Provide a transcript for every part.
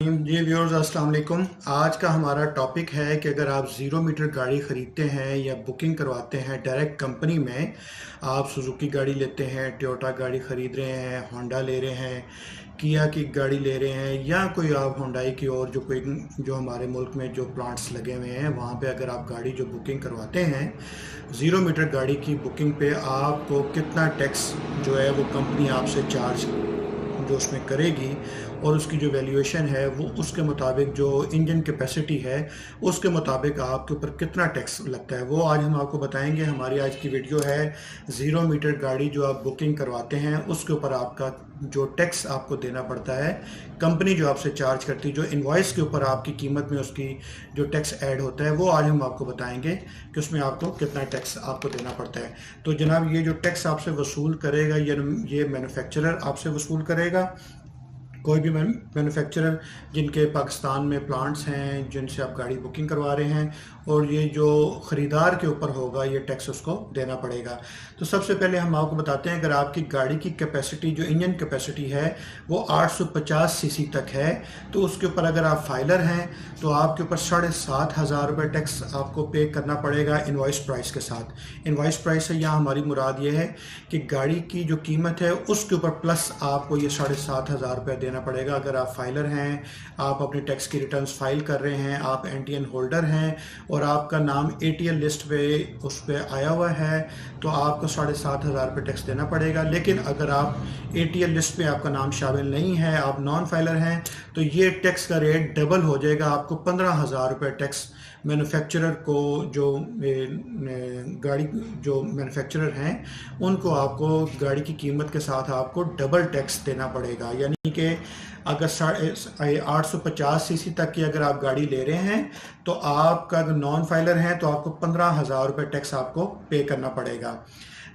रहीम। जी viewers, अस्सलाम वालेकुम। आज का हमारा टॉपिक है कि अगर आप ज़ीरो मीटर गाड़ी ख़रीदते हैं या बुकिंग करवाते हैं डायरेक्ट कंपनी में, आप सुजुकी गाड़ी लेते हैं, टोयोटा गाड़ी ख़रीद रहे हैं, होंडा ले रहे हैं, किया की गाड़ी ले रहे हैं, या कोई आप होंडाई की और जो हमारे मुल्क में जो प्लांट्स लगे हुए हैं वहाँ पे अगर आप गाड़ी जो बुकिंग करवाते हैं, ज़ीरो मीटर गाड़ी की बुकिंग पे आपको कितना टैक्स जो है वो कंपनी आपसे चार्ज जो उसमें करेगी और उसकी जो वैल्यूएशन है वो उसके मुताबिक जो इंजन कैपेसिटी है उसके मुताबिक आपके ऊपर कितना टैक्स लगता है वो आज हम आपको बताएंगे। हमारी आज की वीडियो है ज़ीरो मीटर गाड़ी जो आप बुकिंग करवाते हैं उसके ऊपर आपका जो टैक्स आपको देना पड़ता है, कंपनी जो आपसे चार्ज करती है, जो इनवॉइस के ऊपर आपकी कीमत में उसकी जो टैक्स ऐड होता है वो आज हम आपको बताएंगे कि उसमें आपको कितना टैक्स आपको देना पड़ता है। तो जनाब, ये जो टैक्स आपसे वसूल करेगा ये मैन्युफैक्चरर आपसे वसूल करेगा। कोई भी मैन्युफैक्चरर जिनके पाकिस्तान में प्लांट्स हैं, जिनसे आप गाड़ी बुकिंग करवा रहे हैं, और ये जो ख़रीदार के ऊपर होगा ये टैक्स उसको देना पड़ेगा। तो सबसे पहले हम आपको बताते हैं, अगर आपकी गाड़ी की कैपेसिटी जो इंजन कैपेसिटी है वो 850 सीसी तक है तो उसके ऊपर अगर आप फाइलर हैं तो आपके ऊपर 7,500 रुपये टैक्स आपको पे करना पड़ेगा इनवॉइस प्राइस के साथ। इनवॉइस प्राइस से यहाँ हमारी मुराद ये है कि गाड़ी की जो कीमत है उसके ऊपर प्लस आपको ये 7,500 रुपये देना पड़ेगा। अगर आप फाइलर हैं, आप अपने टैक्स की रिटर्न्स फाइल कर रहे हैं, आप एनटीएन होल्डर हैं और आपका नाम एटीएल लिस्ट पे उस पर आया हुआ है तो आपको 7,500 रुपये टैक्स देना पड़ेगा। लेकिन अगर आप एटीएल लिस्ट पे आपका नाम शामिल नहीं है, आप नॉन फाइलर हैं, तो ये टैक्स का रेट डबल हो जाएगा। आपको 15,000 रुपये टैक्स मैन्युफैक्चरर को जो गाड़ी जो मैन्युफैक्चरर हैं उनको आपको गाड़ी की कीमत के साथ आपको डबल टैक्स देना पड़ेगा। यानी कि अगर 850 सीसी तक की अगर आप गाड़ी ले रहे हैं तो आपका अगर नॉन फाइलर हैं तो आपको 15,000 रुपये टैक्स आपको पे करना पड़ेगा।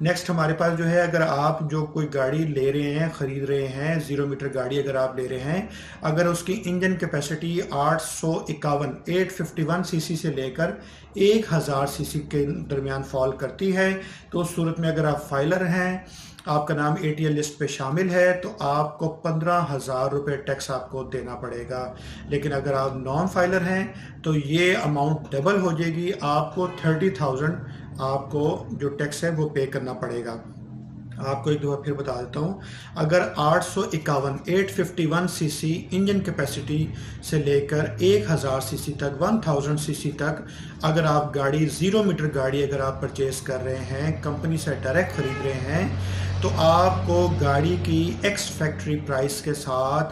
नेक्स्ट हमारे पास जो है, अगर आप जो कोई गाड़ी ले रहे हैं, ख़रीद रहे हैं, ज़ीरो मीटर गाड़ी अगर आप ले रहे हैं, अगर उसकी इंजन कैपेसिटी 851 सीसी से लेकर 1,000 सीसी के दरमियान फॉल करती है तो उस सूरत में अगर आप फाइलर हैं, आपका नाम एटीएल लिस्ट पे शामिल है, तो आपको 15,000 रुपये टैक्स आपको देना पड़ेगा। लेकिन अगर आप नॉन फाइलर हैं तो ये अमाउंट डबल हो जाएगी, आपको 30,000 आपको जो टैक्स है वो पे करना पड़ेगा। आपको एक दफ़ा फिर बता देता हूँ, अगर 851 सीसी इंजन कैपेसिटी से लेकर 1,000 सीसी तक, 1,000 सीसी तक अगर आप गाड़ी ज़ीरो मीटर गाड़ी अगर आप परचेज़ कर रहे हैं, कंपनी से डायरेक्ट ख़रीद रहे हैं, तो आपको गाड़ी की एक्स फैक्ट्री प्राइस के साथ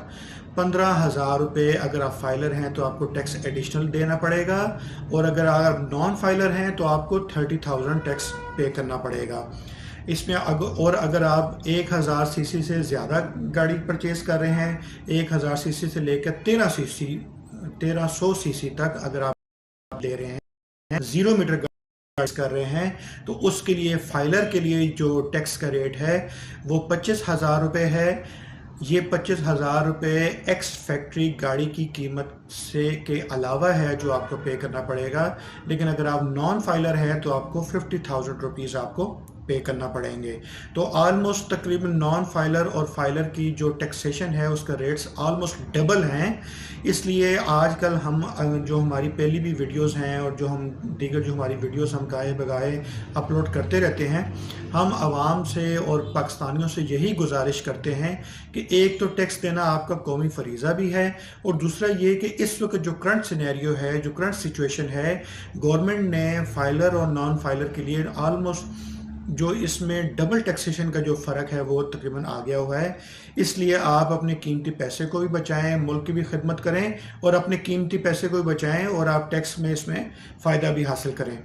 15,000 रुपये, अगर आप फाइलर हैं तो आपको टैक्स एडिशनल देना पड़ेगा, और अगर आप नॉन फाइलर हैं तो आपको 30,000 टैक्स पे करना पड़ेगा इसमें। अगर आप 1,000 सीसी से ज़्यादा गाड़ी परचेज़ कर रहे हैं, 1,000 सीसी से लेकर 1300 सीसी तक अगर आप ले रहे हैं, ज़ीरो मीटर गाड़ी कर रहे हैं, तो उसके लिए फाइलर के लिए जो टैक्स का रेट है वो 25,000 रुपये है। ये 25,000 रुपये एक्स फैक्ट्री गाड़ी की कीमत से के अलावा है जो आपको पे करना पड़ेगा। लेकिन अगर आप नॉन फाइलर हैं तो आपको 50,000 रुपीज़ आपको पे करना पड़ेंगे। तो ऑलमोस्ट तकरीबन नॉन फाइलर और फाइलर की जो टैक्सेशन है उसका रेट्स ऑलमोस्ट डबल हैं। इसलिए आजकल हम जो हमारी पहली भी वीडियोस हैं और जो हम दीगर जो हमारी वीडियोस हम गाए बगाए अपलोड करते रहते हैं, हम आवाम से और पाकिस्तानियों से यही गुजारिश करते हैं कि एक तो टैक्स देना आपका कौमी फरीज़ा भी है, और दूसरा ये कि इस वक्त जो करंट सिनेरियो है, जो करंट सिचुएशन है, गवर्नमेंट ने फाइलर और नॉन फाइलर के लिए ऑलमोस्ट जो इसमें डबल टैक्सेशन का जो फ़र्क है वो तकरीबन आ गया हुआ है। इसलिए आप अपने कीमती पैसे को भी बचाएं, मुल्क की भी खिदमत करें और अपने कीमती पैसे को भी बचाएं, और आप टैक्स में इसमें फ़ायदा भी हासिल करें।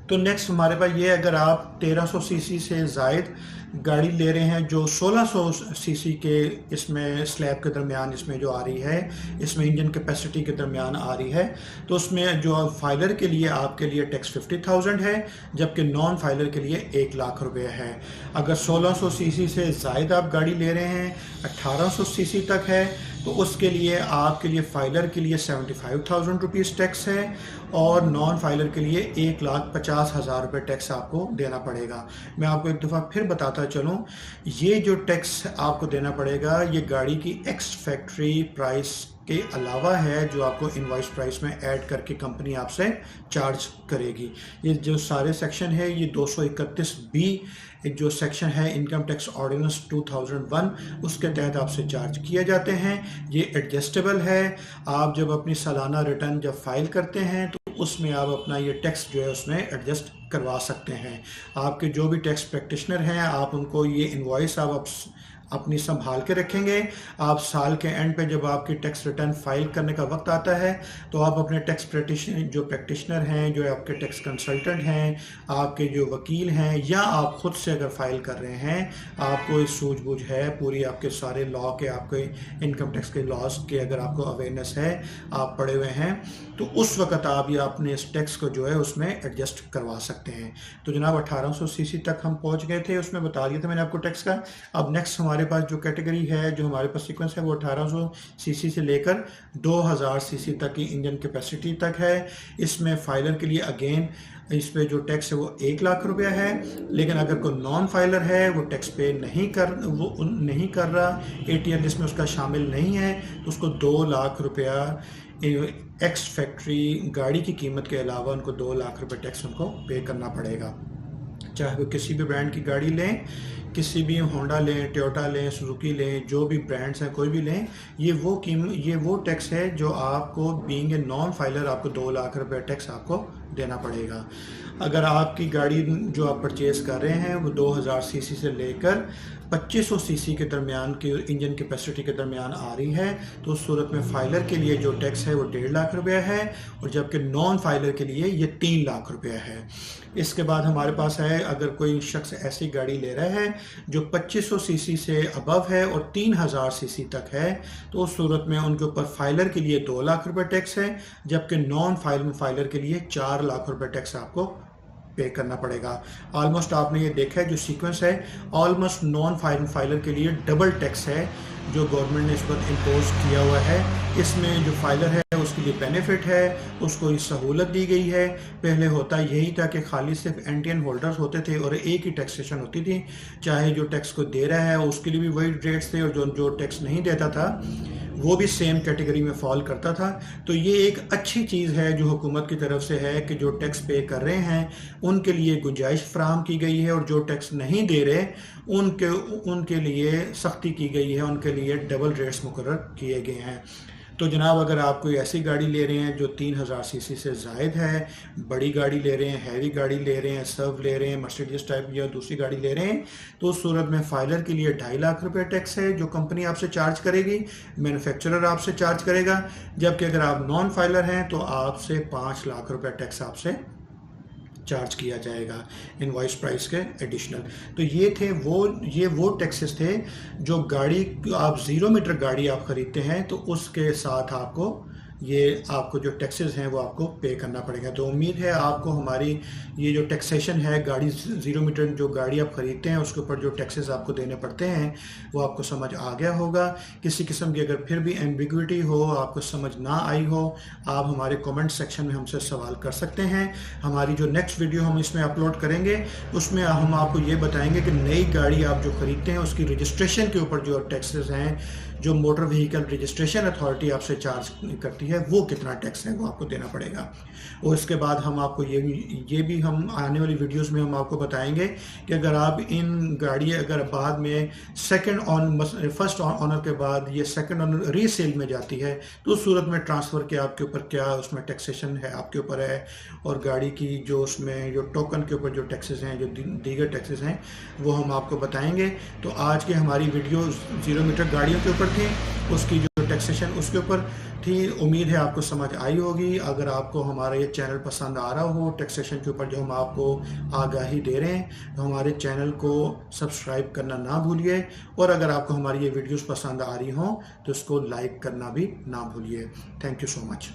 तो नेक्स्ट हमारे पास ये, अगर आप 1300 सीसी से ज़ायद गाड़ी ले रहे हैं जो 1600 सीसी के इसमें स्लैब के दरमियान इसमें जो आ रही है, इसमें इंजन कैपेसिटी के दरमियान आ रही है, तो उसमें जो फाइलर के लिए आपके लिए टैक्स 50,000 है, जबकि नॉन फाइलर के लिए 1,00,000 रुपये है। अगर 1600 सीसी से ज़ायद आप गाड़ी ले रहे हैं, 1800 सीसी तक है, तो उसके लिए आपके लिए फाइलर के लिए 75,000 रुपीज़ टैक्स है, और नॉन फाइलर के लिए 1,50,000 रुपये टैक्स आपको देना पड़ेगा। मैं आपको एक दफ़ा फिर बताता चलूँ, ये जो टैक्स आपको देना पड़ेगा ये गाड़ी की एक्स फैक्ट्री प्राइस के अलावा है जो आपको इनवॉइस प्राइस में ऐड करके कंपनी आपसे चार्ज करेगी। ये जो सारे सेक्शन है ये 231B जो सेक्शन है इनकम टैक्स ऑर्डिनेंस 2001 उसके तहत आपसे चार्ज किए जाते हैं। ये एडजस्टेबल है। आप जब अपनी सालाना रिटर्न जब फाइल करते हैं तो उसमें आप अपना ये टैक्स जो है उसमें एडजस्ट करवा सकते हैं। आपके जो भी टैक्स प्रैक्टिशनर हैं आप उनको ये इनवॉइस आप अपनी संभाल के रखेंगे। आप साल के एंड पे जब आपकी टैक्स रिटर्न फाइल करने का वक्त आता है तो आप अपने टैक्स प्रैक्टिशनर हैं, जो आपके टैक्स कंसल्टेंट हैं, आपके जो वकील हैं, या आप खुद से अगर फाइल कर रहे हैं, आपको इस सूझबूझ है पूरी, आपके सारे लॉ के, आपके इनकम टैक्स के लॉज के अगर आपको अवेयरनेस है, आप पढ़े हुए हैं, तो उस वक्त आप ये अपने इस टैक्स को जो है उसमें एडजस्ट करवा सकते हैं। तो जनाब 1800 सीसी तक हम पहुंच गए थे, उसमें बता दिया था मैंने आपको टैक्स का। अब नेक्स्ट हमारे पास जो कैटेगरी है, जो हमारे पास सीक्वेंस है, वो 1800 सीसी से लेकर 2000 सीसी तक की इंजन कैपेसिटी तक है। इसमें फाइलर के लिए अगेन इस पे जो टैक्स है वो 1 लाख रुपया है, लेकिन अगर कोई नॉन फाइलर है वो टैक्स पे नहीं कर रहा, ATL लिस्ट में उसका शामिल नहीं है, तो उसको 2 लाख रुपया एक्स फैक्ट्री गाड़ी की कीमत के अलावा उनको 2 लाख रुपए टैक्स उनको पे करना पड़ेगा। चाहे वो किसी भी ब्रांड की गाड़ी लें, किसी भी होंडा लें, टोयोटा लें, सुजुकी लें, जो भी ब्रांड्स हैं कोई भी लें, ये वो टैक्स है जो आपको बीइंग ए नॉन फाइलर आपको 2 लाख रुपए टैक्स आपको देना पड़ेगा। अगर आपकी गाड़ी जो आप परचेज़ कर रहे हैं वो 2000 सीसी से लेकर 2500 सीसी के दरमियान की इंजन कैपेसिटी के दरमियान आ रही है, तो उस सूरत में फाइलर के लिए जो टैक्स है वो 1.5 लाख रुपया है, और जबकि नॉन फाइलर के लिए ये 3 लाख रुपया है। इसके बाद हमारे पास है, अगर कोई शख्स ऐसी गाड़ी ले रहा है जो 2500 सीसी से अबव है और 3000 सीसी तक है, तो उस सूरत में उनके ऊपर फाइलर के लिए 2 लाख रुपये टैक्स है, जबकि नॉन फाइलर के लिए 4 लाख रुपये टैक्स आपको पे करना पड़ेगा। ऑलमोस्ट आपने ये देखा है जो सीक्वेंस है, ऑलमोस्ट नॉन फाइलर के लिए डबल टैक्स है जो गवर्नमेंट ने इस पर इम्पोज किया हुआ है। इसमें जो फाइलर है उसके लिए बेनिफिट है, उसको ये सहूलत दी गई है। पहले होता यही था कि खाली सिर्फ एनटीएन होल्डर्स होते थे और एक ही टैक्सेशन होती थी, चाहे जो टैक्स को दे रहा है उसके लिए भी वही रेट्स थे, और जो टैक्स नहीं देता था वो भी सेम कैटेगरी में फॉल करता था। तो ये एक अच्छी चीज़ है जो हुकूमत की तरफ से है कि जो टैक्स पे कर रहे हैं उनके लिए गुंजाइश फराहम की गई है, और जो टैक्स नहीं दे रहे उनके लिए सख्ती की गई है, उनके लिए डबल रेट्स मुकर्रर किए गए हैं। तो जनाब अगर आप कोई ऐसी गाड़ी ले रहे हैं जो 3000 सीसी से ज़ायद है, बड़ी गाड़ी ले रहे हैं, हैवी गाड़ी ले रहे हैं, सर्व ले रहे हैं, मर्सिडीज टाइप या दूसरी गाड़ी ले रहे हैं, तो उस सूरत में फाइलर के लिए 2.5 लाख रुपये टैक्स है जो कंपनी आपसे चार्ज करेगी, मैन्युफैक्चरर आपसे चार्ज करेगा। जबकि अगर आप नॉन फाइलर हैं तो आपसे 5 लाख रुपये टैक्स आपसे चार्ज किया जाएगा इनवॉइस प्राइस के एडिशनल। तो ये वो टैक्सेस थे जो गाड़ी आप 0 मीटर गाड़ी आप ख़रीदते हैं तो उसके साथ आपको जो टैक्सेस हैं वो आपको पे करना पड़ेगा। तो उम्मीद है आपको हमारी ये जो टैक्सेशन है गाड़ी 0 मीटर जो गाड़ी आप ख़रीदते हैं उसके ऊपर जो टैक्सेस आपको देने पड़ते हैं वो आपको समझ आ गया होगा। किसी किस्म की अगर फिर भी एम्बिग्विटी हो, आपको समझ ना आई हो, आप हमारे कमेंट सेक्शन में हमसे सवाल कर सकते हैं। हमारी जो नेक्स्ट वीडियो हम इसमें अपलोड करेंगे उसमें हम आपको ये बताएंगे कि नई गाड़ी आप जो ख़रीदते हैं उसकी रजिस्ट्रेशन के ऊपर जो टैक्सेस हैं, जो मोटर व्हीकल रजिस्ट्रेशन अथॉरिटी आपसे चार्ज करती है, वो कितना टैक्स है वो आपको देना पड़ेगा। और इसके बाद हम आपको ये भी हम आने वाली वीडियोस में हम आपको बताएंगे कि अगर आप इन गाड़ी अगर बाद में फर्स्ट ऑनर के बाद ये सेकंड ऑनर रीसेल में जाती है तो उस सूरत में ट्रांसफ़र के आपके ऊपर क्या उसमें टैक्सेशन है आपके ऊपर है, और गाड़ी की जो उसमें जो टोकन के ऊपर जो टैक्सेस हैं, जो दीगर टैक्सेस हैं, वो हम आपको बताएंगे। तो आज की हमारी वीडियो 0 मीटर गाड़ियों के ऊपर थी, उसकी जो टैक्सेशन उसके ऊपर थी। उम्मीद है आपको समझ आई होगी। अगर आपको हमारा ये चैनल पसंद आ रहा हो टैक्सेशन के ऊपर जो हम आपको आगाही दे रहे हैं, तो हमारे चैनल को सब्सक्राइब करना ना भूलिए, और अगर आपको हमारी ये वीडियोस पसंद आ रही हों तो इसको लाइक करना भी ना भूलिए। Thank you so much.